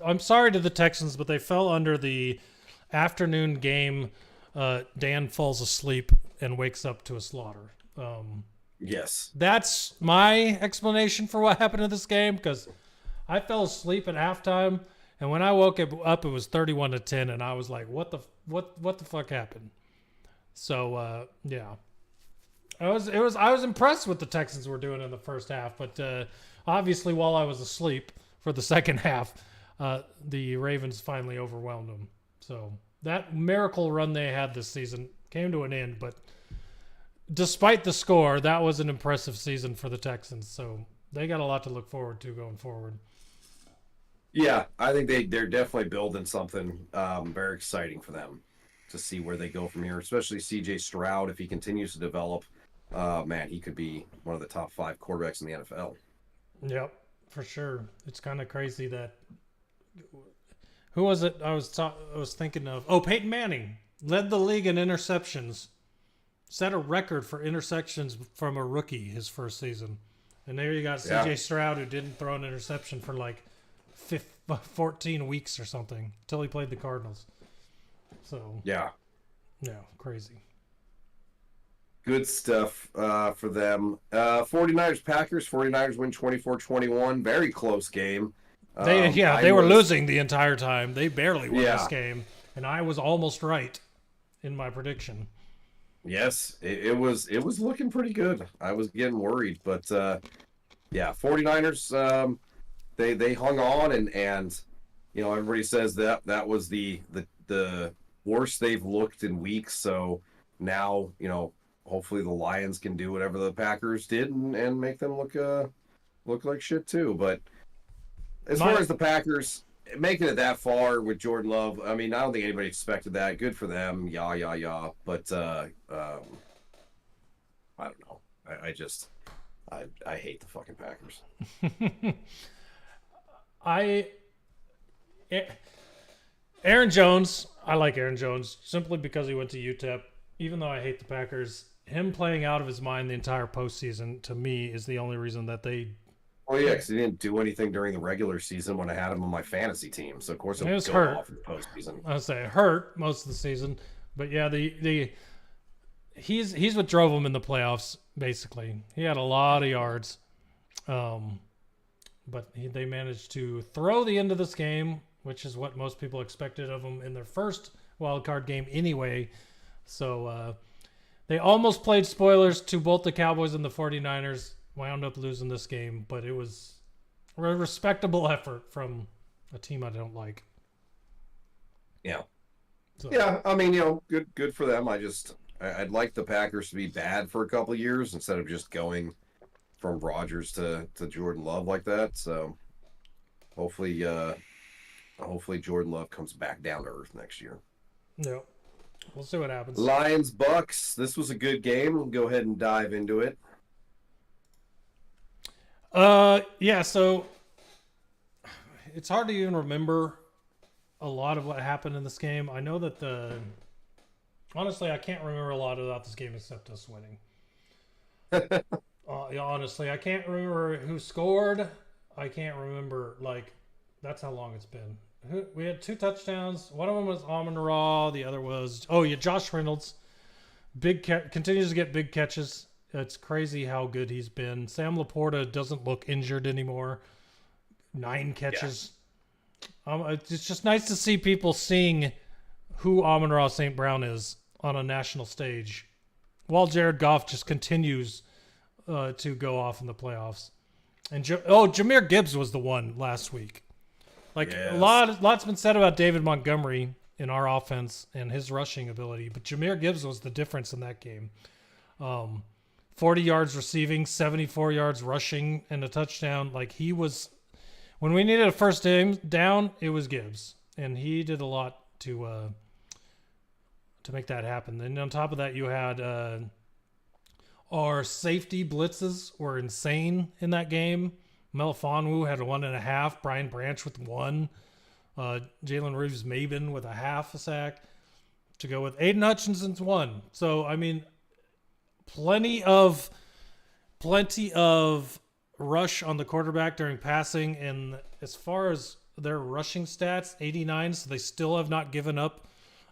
I'm sorry to the Texans, but they fell under the afternoon game. Dan falls asleep and wakes up to a slaughter. Yes, that's my explanation for what happened in this game because I fell asleep at halftime, and when I woke up, it was 31-10, and I was like, "What the fuck happened?" So yeah, I was impressed with the Texans were doing in the first half, but obviously while I was asleep for the second half, the Ravens finally overwhelmed them. So that miracle run they had this season came to an end, but despite the score, that was an impressive season for the Texans. So they got a lot to look forward to going forward. Yeah, I think they're definitely building something very exciting for them to see where they go from here, especially CJ Stroud. If he continues to develop, man, he could be one of the top 5 quarterbacks in the NFL. Yep, for sure. It's kind of crazy that who was it I was thinking of? Oh, Peyton Manning led the league in interceptions. Set a record for interceptions from a rookie his first season. And there you got CJ Stroud, who didn't throw an interception for like 14 weeks or something until he played the Cardinals. So yeah, crazy. Good stuff for them. 49ers Packers. 49ers win 24-21. Very close game. They were losing the entire time. They barely won this game, and I was almost right in my prediction. Yes, it was looking pretty good. I was getting worried, but 49ers they hung on and you know, everybody says that was the worst they've looked in weeks. So now, you know, hopefully the Lions can do whatever the Packers did and make them look like shit too. But as far as the Packers making it that far with Jordan Love, I mean, I don't think anybody expected that. Good for them. Yeah. But I don't know. I hate the fucking Packers. Aaron Jones, I like Aaron Jones simply because he went to UTEP. Even though I hate the Packers, him playing out of his mind the entire postseason, to me, is the only reason that they... Well, yeah, because he didn't do anything during the regular season when I had him on my fantasy team. So, of course, it was go hurt. Off in the postseason. I would say it hurt most of the season. But, yeah, he's what drove him in the playoffs, basically. He had a lot of yards. But they managed to throw the end of this game, which is what most people expected of them in their first wild card game anyway. So they almost played spoilers to both the Cowboys and the 49ers, wound up losing this game, but it was a respectable effort from a team I don't like. Yeah. So. Yeah, I mean, you know, good for them. I'd like the Packers to be bad for a couple of years instead of just going from Rodgers to Jordan Love like that. So hopefully Jordan Love comes back down to earth next year. Yeah. We'll see what happens. Lions Bucks. This was a good game. We'll go ahead and dive into it. Yeah. So it's hard to even remember a lot of what happened in this game. I know that honestly, I can't remember a lot about this game except us winning. Yeah, honestly, I can't remember who scored. I can't remember, like, that's how long it's been. We had 2 touchdowns. One of them was Amon-Ra. The other was, Josh Reynolds. Continues to get big catches. It's crazy how good he's been. Sam Laporta doesn't look injured anymore. 9 catches. Yeah. It's just nice to see people seeing who Amon-Ra St. Brown is on a national stage, while Jared Goff just continues to go off in the playoffs. And Jahmyr Gibbs was the one last week. Like, yes. Lots been said about David Montgomery in our offense and his rushing ability, but Jahmyr Gibbs was the difference in that game. 40 yards receiving, 74 yards rushing, and a touchdown. Like, he was, when we needed a first down, it was Gibbs, and he did a lot to make that happen. And on top of that, you had our safety blitzes were insane in that game. Melifonwu had a 1.5. Brian Branch with 1. Jalen Reeves-Maben with a 0.5 sack to go with. Aiden Hutchinson's 1. So, I mean, plenty of rush on the quarterback during passing. And as far as their rushing stats, 89. So they still have not given up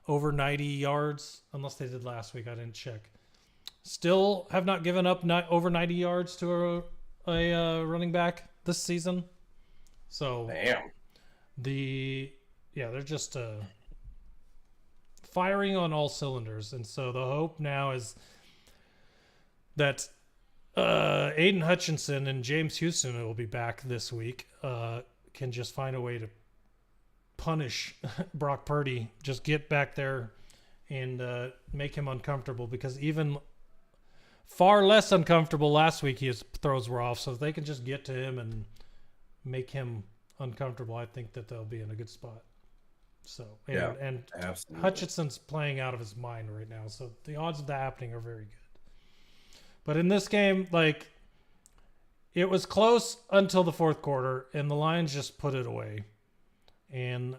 over 90 yards, unless they did last week. I didn't check. Still have not given up over 90 yards to a running back this season. So damn. They're just firing on all cylinders. And so the hope now is that Aiden Hutchinson and James Houston, who will be back this week, can just find a way to punish Brock Purdy, just get back there and make him uncomfortable, because even far less uncomfortable last week his throws were off. So if they can just get to him and make him uncomfortable, I think that they'll be in a good spot. So and absolutely. Hutchinson's playing out of his mind right now, so the odds of that happening are very good. But in this game, like, it was close until the fourth quarter, and the Lions just put it away. And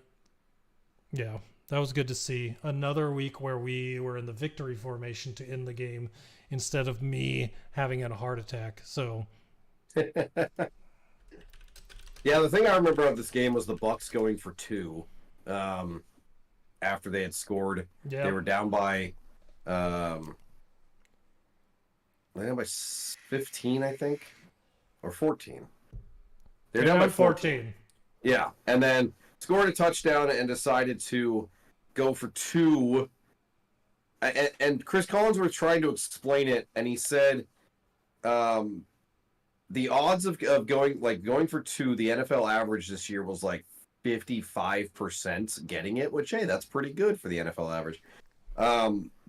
yeah, that was good to see. Another week where we were in the victory formation to end the game instead of me having a heart attack. So yeah, the thing I remember of this game was the Bucks going for 2 after they had scored. Yeah. They were down by 15, I think, or 14. They're down by 14. Yeah, and then scored a touchdown and decided to go for 2. And Chris Collins was trying to explain it, and he said the odds of going for 2, the NFL average this year was like 55% getting it, which, hey, that's pretty good for the NFL average.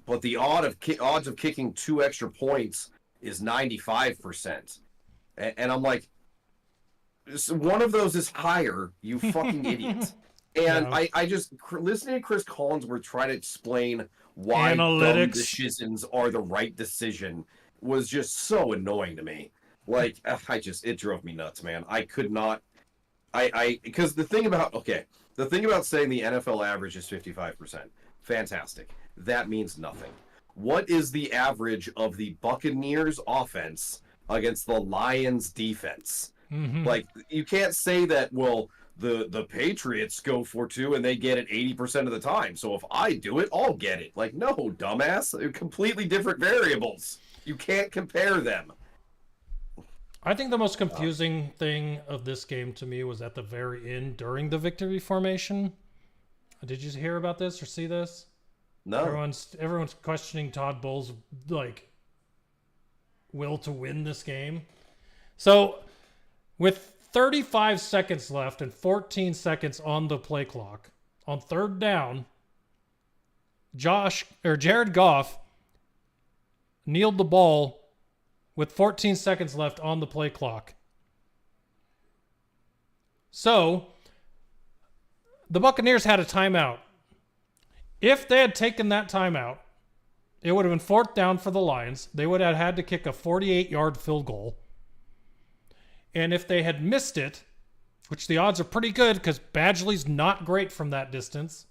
But the odds of kicking 2 extra points is 95%. And I'm like, one of those is higher, you fucking idiot. And yeah. I just, listening to Chris Collinsworth try to explain why dumb decisions are the right decision was just so annoying to me. Like, it drove me nuts, man. I could not, because the thing about saying the NFL average is 55%, fantastic. That means nothing. What is the average of the Buccaneers offense against the Lions defense? Mm-hmm. Like, you can't say that, well, the Patriots go for 2 and they get it 80% of the time. So if I do it, I'll get it. Like, no, dumbass. They're completely different variables. You can't compare them. I think the most confusing thing of this game to me was at the very end during the victory formation. Did you hear about this or see this? No. Everyone's questioning Todd Bowles' will to win this game. So with 35 seconds left and 14 seconds on the play clock, on third down, Jared Goff kneeled the ball with 14 seconds left on the play clock. So the Buccaneers had a timeout. If they had taken that timeout, it would have been fourth down for the Lions. They would have had to kick a 48-yard field goal. And if they had missed it, which the odds are pretty good because Badgley's not great from that distance,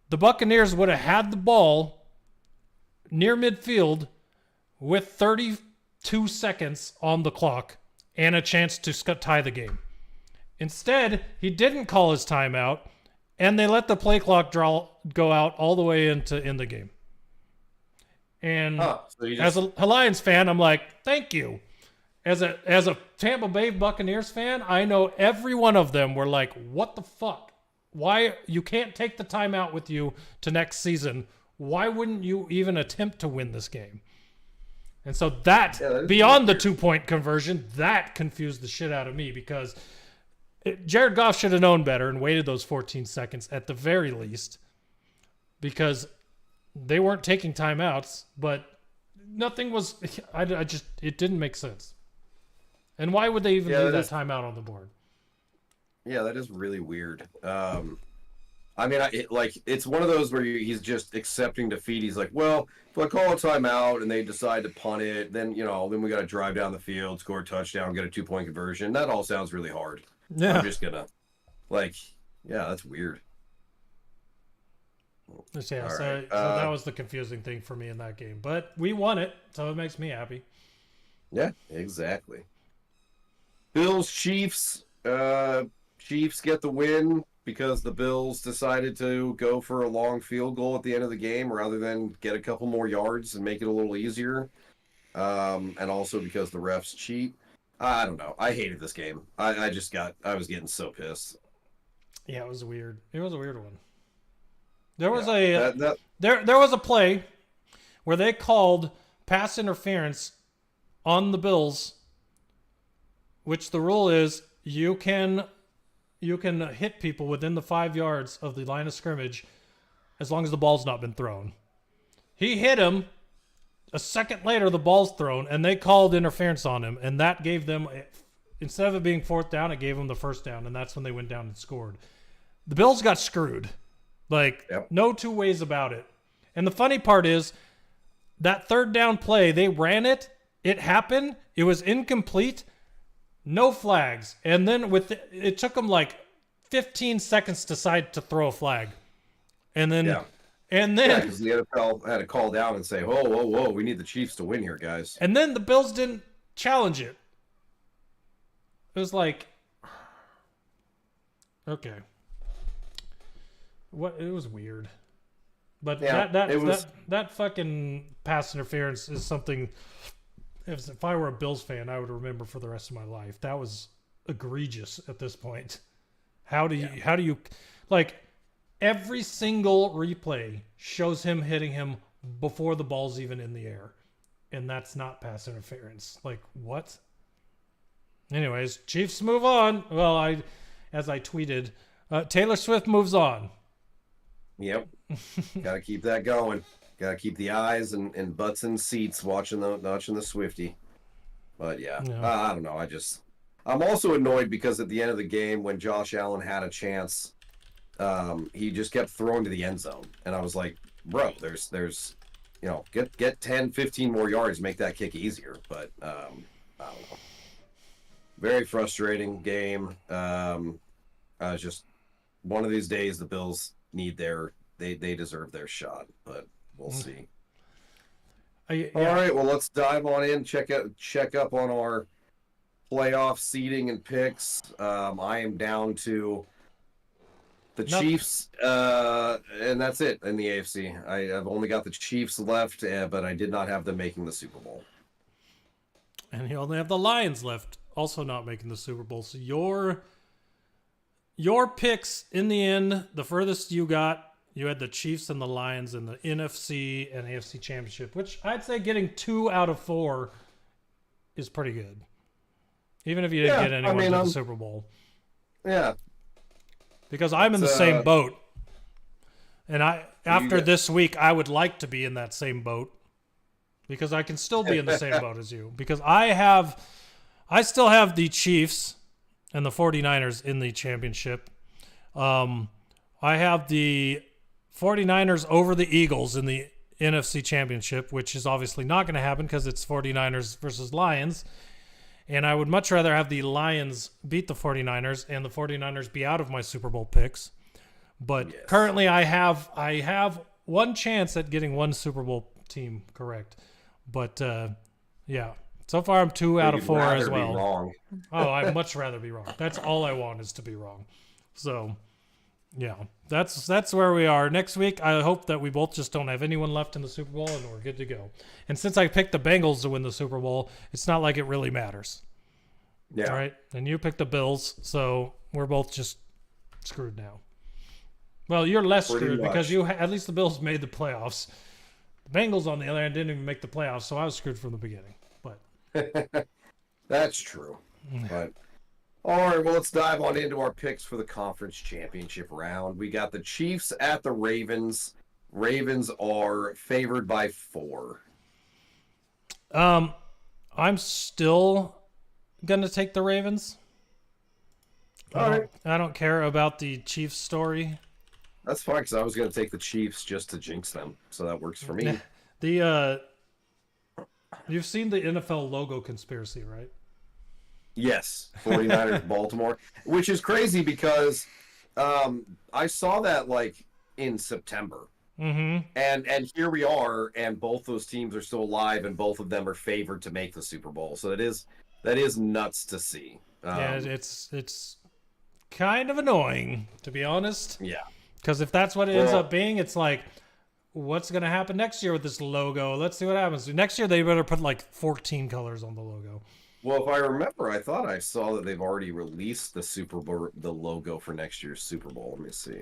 the Buccaneers would have had the ball near midfield with 32 seconds on the clock and a chance to tie the game. Instead, he didn't call his timeout, and they let the play clock go out all the way in the game. And as a Lions fan, I'm like, thank you. As a Tampa Bay Buccaneers fan, I know every one of them were like, what the fuck? Why you can't take the timeout with you to next season? Why wouldn't you even attempt to win this game? And so that beyond the 2-point conversion, that confused the shit out of me because Jared Goff should have known better and waited those 14 seconds at the very least because they weren't taking timeouts, but nothing was, it didn't make sense. And why would they even leave that timeout on the board? Yeah, that is really weird. I mean, it's one of those where he's just accepting defeat. He's like, well, if I call a timeout and they decide to punt it, then we got to drive down the field, score a touchdown, get a 2-point conversion. That all sounds really hard. Yeah. I'm just gonna, that's weird. So that was the confusing thing for me in that game. But we won it, so it makes me happy. Yeah, exactly. Bills, Chiefs. Chiefs get the win because the Bills decided to go for a long field goal at the end of the game rather than get a couple more yards and make it a little easier. And also because the refs cheat. I don't know. I hated this game. I was getting so pissed. Yeah, it was weird. It was a weird one. There was there was a play where they called pass interference on the Bills, which the rule is you can hit people within the 5 yards of the line of scrimmage as long as the ball's not been thrown. He hit him. A second later, the ball's thrown, and they called interference on him, and that gave them, instead of it being fourth down, it gave them the first down, and that's when they went down and scored. The Bills got screwed. No two ways about it. And the funny part is, that third down play, they ran it, it happened, it was incomplete, no flags, and then it took them 15 seconds to decide to throw a flag. And then... Yeah. And then, because the NFL had to call down and say, whoa, we need the Chiefs to win here, guys. And then the Bills didn't challenge it. It was like, okay. It was weird. But that fucking pass interference is something, if I were a Bills fan, I would remember for the rest of my life. That was egregious at this point. How do you every single replay shows him hitting him before the ball's even in the air. And that's not pass interference. What? Anyways, Chiefs move on. Well, as I tweeted, Taylor Swift moves on. Yep. Got to keep that going. Got to keep the eyes and butts in seats watching the Swiftie. But yeah. I don't know. I'm also annoyed because at the end of the game when Josh Allen had a chance, he just kept throwing to the end zone. And I was like, bro, there's get 10, 15 more yards, make that kick easier. But I don't know. Very frustrating game. Just one of these days the Bills need they deserve their shot, but we'll see. All right, well, let's dive on in, check up on our playoff seeding and picks. I am down to the Chiefs, and that's it in the AFC. I've only got the Chiefs left, but I did not have them making the Super Bowl. And you only have the Lions left, also not making the Super Bowl. So your picks in the end, the furthest you got, you had the Chiefs and the Lions in the NFC and AFC Championship, which I'd say getting 2 out of 4 is pretty good. Even if you didn't get anyone to the Super Bowl. Yeah. Because I'm in the same boat. And after this week, I would like to be in that same boat. Because I can still be in the same boat as you. Because I still have the Chiefs and the 49ers in the championship. I have the 49ers over the Eagles in the NFC Championship, which is obviously not going to happen because it's 49ers versus Lions. And I would much rather have the Lions beat the 49ers and the 49ers be out of my Super Bowl picks. But currently I have one chance at getting one Super Bowl team correct. But yeah, so far I'm 2 out of 4 as well. Be wrong. Oh, I'd much rather be wrong. That's all I want is to be wrong. So yeah, that's where we are. Next week, I hope that we both just don't have anyone left in the Super Bowl and we're good to go. And since I picked the Bengals to win the Super Bowl, it's not like it really matters. Yeah. All right. And you picked the Bills, so we're both just screwed now. Well, you're less screwed because at least the Bills made the playoffs. The Bengals, on the other hand, didn't even make the playoffs, so I was screwed from the beginning. But that's true. But all right, well, let's dive on into our picks for the conference championship round. We got the Chiefs at the Ravens. Ravens are favored by 4. I'm still gonna take the Ravens. I don't care about the Chiefs story. That's fine, because I was going to take the Chiefs just to jinx them, so that works for me. You've seen the NFL logo conspiracy, right? Yes, 49ers Baltimore, which is crazy because I saw that like in September. Mm-hmm. And here we are, and both those teams are still alive, and both of them are favored to make the Super Bowl. So that is nuts to see. Yeah, it's kind of annoying, to be honest. Yeah. Because if that's what it ends up being, it's like, what's going to happen next year with this logo? Let's see what happens. Next year, they better put like 14 colors on the logo. Well, if I remember, I thought I saw that they've already released the Super Bowl, the logo for next year's Super Bowl. Let me see.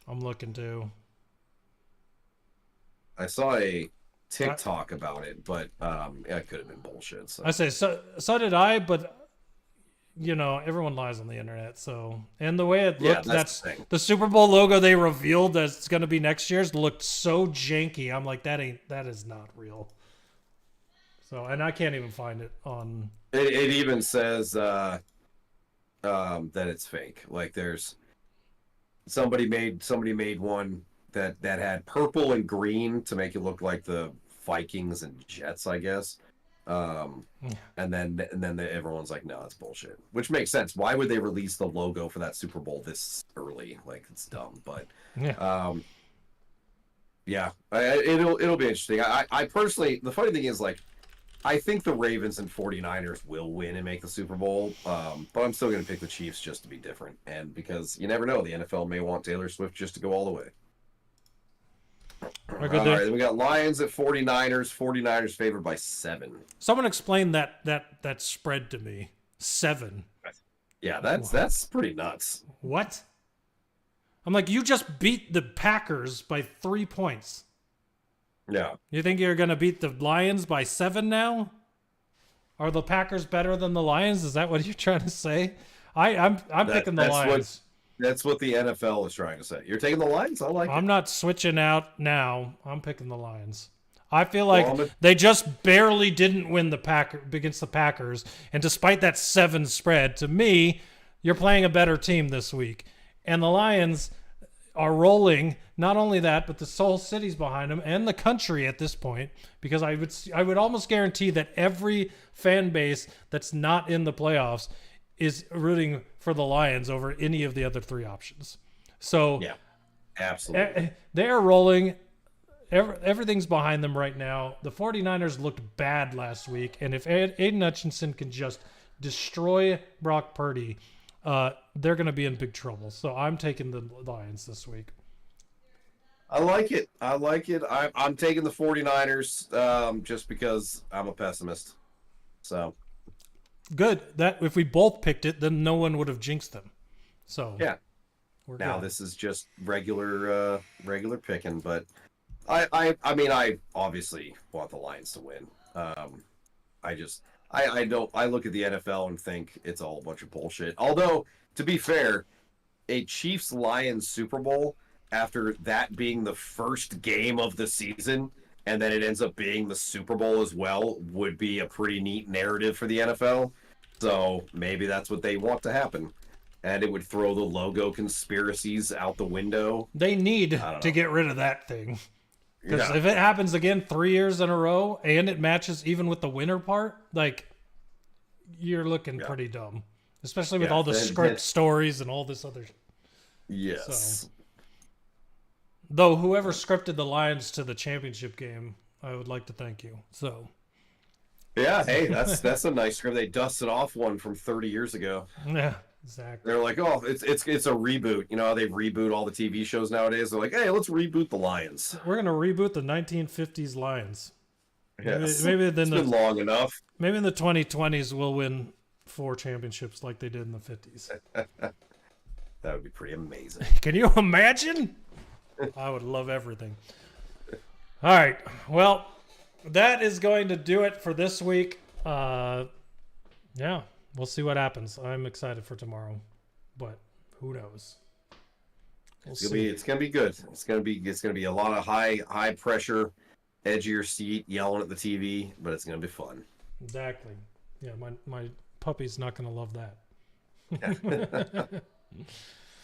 I'm looking too. I saw a TikTok about it, but it could have been bullshit. So. I say so did I, but you know, everyone lies on the internet. So, and the way it looked, that's the Super Bowl logo they revealed that it's going to be next year's looked so janky. I'm like, that is not real. So, and I can't even find it on. It even says that it's fake. Like there's somebody made one that had purple and green to make it look like the Vikings and Jets, I guess. And then everyone's like, no, that's bullshit. Which makes sense. Why would they release the logo for that Super Bowl this early? Like it's dumb. But it'll be interesting. I personally, the funny thing is like, I think the Ravens and 49ers will win and make the Super Bowl, but I'm still going to pick the Chiefs just to be different. And because you never know, the NFL may want Taylor Swift just to go all the way. All right, then we got Lions at 49ers. 49ers favored by 7. Someone explain that spread to me. 7. Yeah, that's pretty nuts. What? I'm like, you just beat the Packers by 3 points. Yeah. You think you're going to beat the Lions by 7 now? Are the Packers better than the Lions? Is that what you're trying to say? I'm picking the Lions. That's what the NFL is trying to say. You're taking the Lions? I like it. I'm not switching out now. I'm picking the Lions. I feel like they just barely didn't win against the Packers. And despite that 7 spread, to me, you're playing a better team this week. And the Lions are rolling. Not only that, but the whole city's behind them and the country at this point, because I would almost guarantee that every fan base that's not in the playoffs is rooting for the Lions over any of the other 3 options. So yeah, absolutely. They're rolling. Everything's behind them right now. The 49ers looked bad last week, and if Aiden Hutchinson can just destroy Brock Purdy, they're going to be in big trouble. So I'm taking the Lions this week. I like it. I'm taking the 49ers just because I'm a pessimist. So good. That if we both picked it, then no one would have jinxed them. So yeah. Now this is just regular picking, but I mean I obviously want the Lions to win. I look at the NFL and think it's all a bunch of bullshit. Although, to be fair, a Chiefs-Lions Super Bowl, after that being the first game of the season, and then it ends up being the Super Bowl as well, would be a pretty neat narrative for the NFL. So maybe that's what they want to happen. and it would throw the logo conspiracies out the window. They need to get rid of that thing. Because if it happens again 3 years in a row and it matches even with the winner part, like, you're looking pretty dumb. Especially with all the script stories and all this other. Yes. So. Though whoever scripted the Lions to the championship game, I would like to thank you. So. Yeah, hey, that's a nice script. They dusted off one from 30 years ago. Yeah, exactly. They're like, oh, it's a reboot. You know how they reboot all the TV shows nowadays? They're like, hey, let's reboot the Lions. We're gonna reboot the 1950s Lions. Yes. Maybe then it's been long enough. Maybe in the 2020s we'll win 4 championships like they did in the 50s. That would be pretty amazing. Can you imagine? I would love everything. All right. Well, that is going to do it for this week. Yeah, we'll see what happens. I'm excited for tomorrow, but who knows? It's gonna be good. It's gonna be a lot of high pressure, edge of your seat, yelling at the TV, but it's gonna be fun. Exactly. Yeah, my puppy's not gonna love that.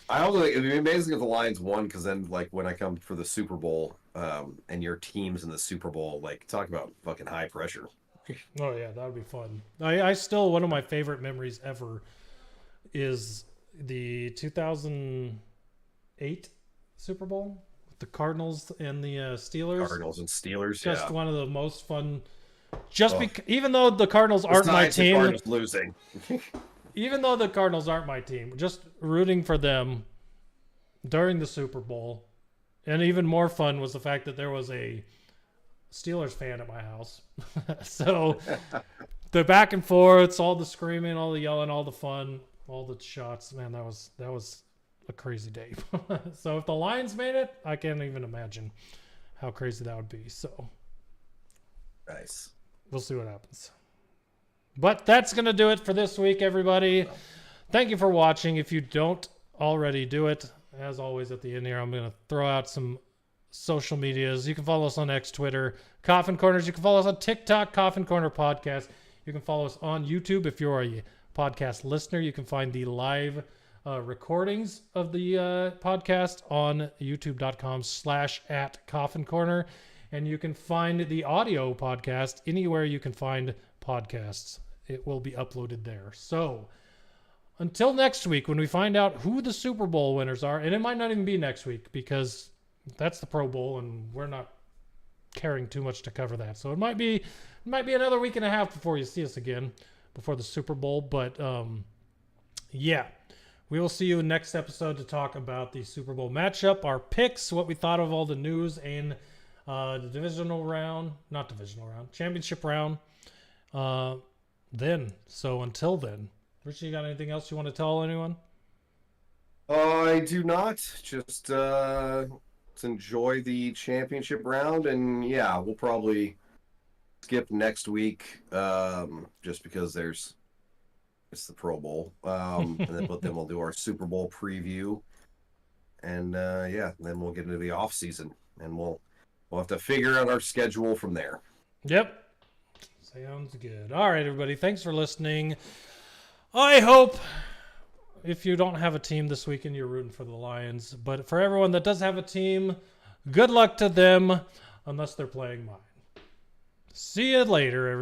I also think it'd be amazing if the Lions won, because then, like, when I come for the Super Bowl, and your team's in the Super Bowl, like, talk about fucking high pressure. Oh yeah, that would be fun. I still, one of my favorite memories ever is the 2008 Super Bowl with the Cardinals and the Steelers. Cardinals and Steelers, just one of the most fun. Even though the Cardinals aren't my team, Cardinals losing. Even though the Cardinals aren't my team, just rooting for them during the Super Bowl. And even more fun was the fact that there was a Steelers fan at my house. So the back and forths, all the screaming, all the yelling, all the fun, all the shots, man, that was a crazy day. So if the Lions made it, I can't even imagine how crazy that would be. So nice. We'll see what happens. But that's going to do it for this week, everybody. Thank you for watching. If you don't already do it, as always at the end here, I'm going to throw out some social medias. You can follow us on X, Twitter, Coffin Corners. You can follow us on TikTok, Coffin Corner Podcast. You can follow us on YouTube. If you're a podcast listener, you can find the live recordings of the podcast on youtube.com/@CoffinCorner. And you can find the audio podcast anywhere you can find podcasts. It will be uploaded there. So until next week, when we find out who the Super Bowl winners are, and it might not even be next week because that's the Pro Bowl and we're not caring too much to cover that. So it might be another week and a half before you see us again, before the Super Bowl. But yeah, we will see you in next episode to talk about the Super Bowl matchup, our picks, what we thought of all the news in the championship round. So until then, Richie, you got anything else you want to tell anyone? I do not. Just let's enjoy the championship round, and yeah, we'll probably skip next week just because it's the Pro Bowl, but then we'll do our Super Bowl preview, and then we'll get into the off season, and we'll have to figure out our schedule from there. Yep. Sounds good. All right, everybody. Thanks for listening. I hope if you don't have a team this weekend, you're rooting for the Lions. But for everyone that does have a team, good luck to them, unless they're playing mine. See you later, everybody.